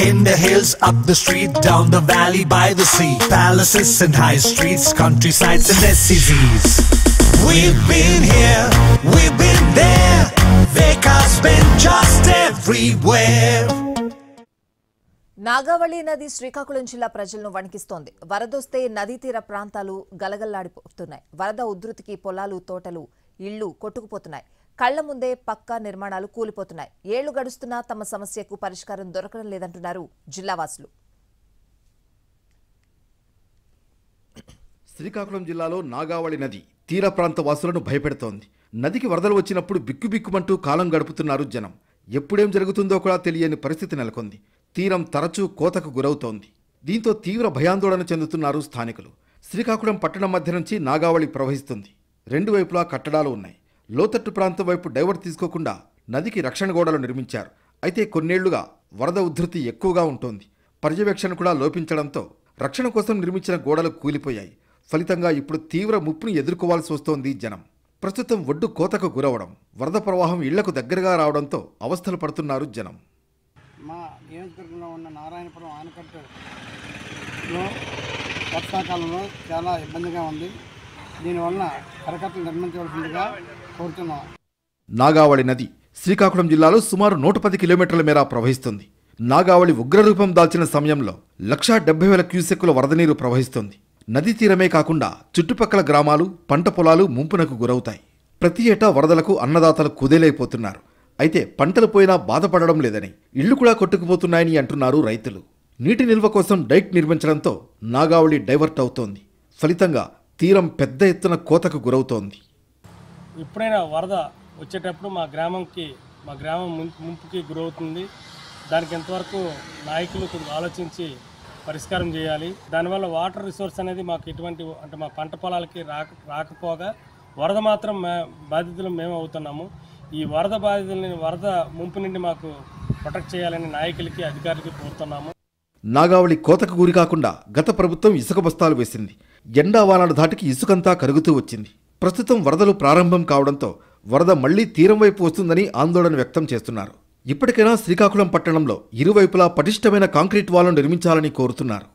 In the hills, up the street, down the valley, by the sea, palaces and high streets, countrysides and SCZs. We've been here, we've been there, Veka's been just everywhere. Nagavali నది శ్రీకాకుళం జిల్లా ప్రజలను వణికిస్తోంది. వరదొస్తే నదీ తీర ప్రాంతాలు గలగల్లాడిపోతున్నాయి. వరద ఉధృతికి పొలాలు, తోటలు, ఇళ్లు కొట్టుకుపోతున్నాయి. కళ్ల ముందే పక్కా నిర్మాణాలు కూలిపోతున్నాయి. ఏళ్లు గడుస్తున్నా తమ సమస్యకు పరిష్కారం దొరకడం లేదంటున్నారు జిల్లావాసులు. శ్రీకాకుళం జిల్లాలో నాగావళి నది తీర ప్రాంత వాసులను భయపెడుతోంది. నదికి వరదలు వచ్చినప్పుడు బిక్కుబిక్కుమంటూ కాలం గడుపుతున్నారు జనం. ఎప్పుడేం జరుగుతుందో కూడా తెలియని పరిస్థితి నెలకొంది. తీరం తరచూ కోతకు గురవుతోంది. దీంతో తీవ్ర భయాందోళన చెందుతున్నారు స్థానికులు. శ్రీకాకుళం పట్టణం మధ్య నుంచి నాగావళి ప్రవహిస్తుంది. రెండు వైపులా కట్టడాలు ఉన్నాయి. లోతట్టు ప్రాంతం వైపు డైవర్ట్ తీసుకోకుండా నదికి రక్షణ గోడలు నిర్మించారు. అయితే కొన్నేళ్లుగా వరద ఉధృతి ఎక్కువగా ఉంటుంది. పర్యవేక్షణ కూడా లోపించడంతో రక్షణ కోసం నిర్మించిన గోడలు కూలిపోయాయి. ఫలితంగా ఇప్పుడు తీవ్ర ముప్పును ఎదుర్కోవాల్సి వస్తోంది జనం. ప్రస్తుతం ఒడ్డు కోతకు గురవడం, వరద ప్రవాహం ఇళ్లకు దగ్గరగా రావడంతో అవస్థలు పడుతున్నారు జనం. మా నియోజకవర్గంలో ఉన్న నారాయణపురం ఆనకట్టులో వర్షాకాలంలో చాలా ఇబ్బందిగా ఉంది. దీనివల్ల కరకట్టలు నిర్మించవలసిందిగా కోరుతున్నాం. నాగావళి నది శ్రీకాకుళం జిల్లాలో సుమారు 110 కిలోమీటర్ల మేర ప్రవహిస్తుంది. నాగావళి ఉగ్రరూపం దాల్చిన సమయంలో 1,70,000 క్యూసెక్కుల వరద నీరు ప్రవహిస్తుంది. నదీ తీరమే కాకుండా చుట్టుపక్కల గ్రామాలు, పంట పొలాలు ముంపునకు గురవుతాయి. ప్రతి ఏటా వరదలకు అన్నదాతలు కుదేలైపోతున్నారు. అయితే పంటలు పోయినా బాధపడడం లేదని, ఇళ్లు కూడా కొట్టుకుపోతున్నాయని అంటున్నారు రైతులు. నీటి నిల్వ కోసం డైక్ నిర్మించడంతో నాగావళి డైవర్ట్ అవుతోంది. ఫలితంగా తీరం పెద్ద ఎత్తున కోతకు గురవుతోంది. ఎప్పుడైనా వరద వచ్చేటప్పుడు మా గ్రామం ముంపుకి గురవుతుంది. దానికి ఎంతవరకు నాయకులు కొద్దిగా ఆలోచించి పరిష్కారం చేయాలి. దానివల్ల వాటర్ రిసోర్స్ అనేది మాకు ఎటువంటి అంటే మా పంట పొలాలకి రాకపోగా వరద మాత్రం బాధితులు మేము అవుతున్నాము. ఈ వరద బాధితులని వరద ముంపు నుండి మాకు ప్రొటెక్ట్ చేయాలని నాయకులకి, అధికారులకి కోరుతున్నాము. నాగావళి కోతకు గురి కాకుండా గత ప్రభుత్వం ఇసుక బస్తాలు వేసింది. ఎండావానాల ధాటికి ఇసుకంతా కరుగుతూ వచ్చింది. ప్రస్తుతం వరదలు ప్రారంభం కావడంతో వరద మళ్లీ తీరం వైపు వస్తుందని ఆందోళన వ్యక్తం చేస్తున్నారు. ఇప్పటికైనా శ్రీకాకుళం పట్టణంలో ఇరువైపులా పటిష్టమైన కాంక్రీట్ వాల్ను నిర్మించాలని కోరుతున్నారు.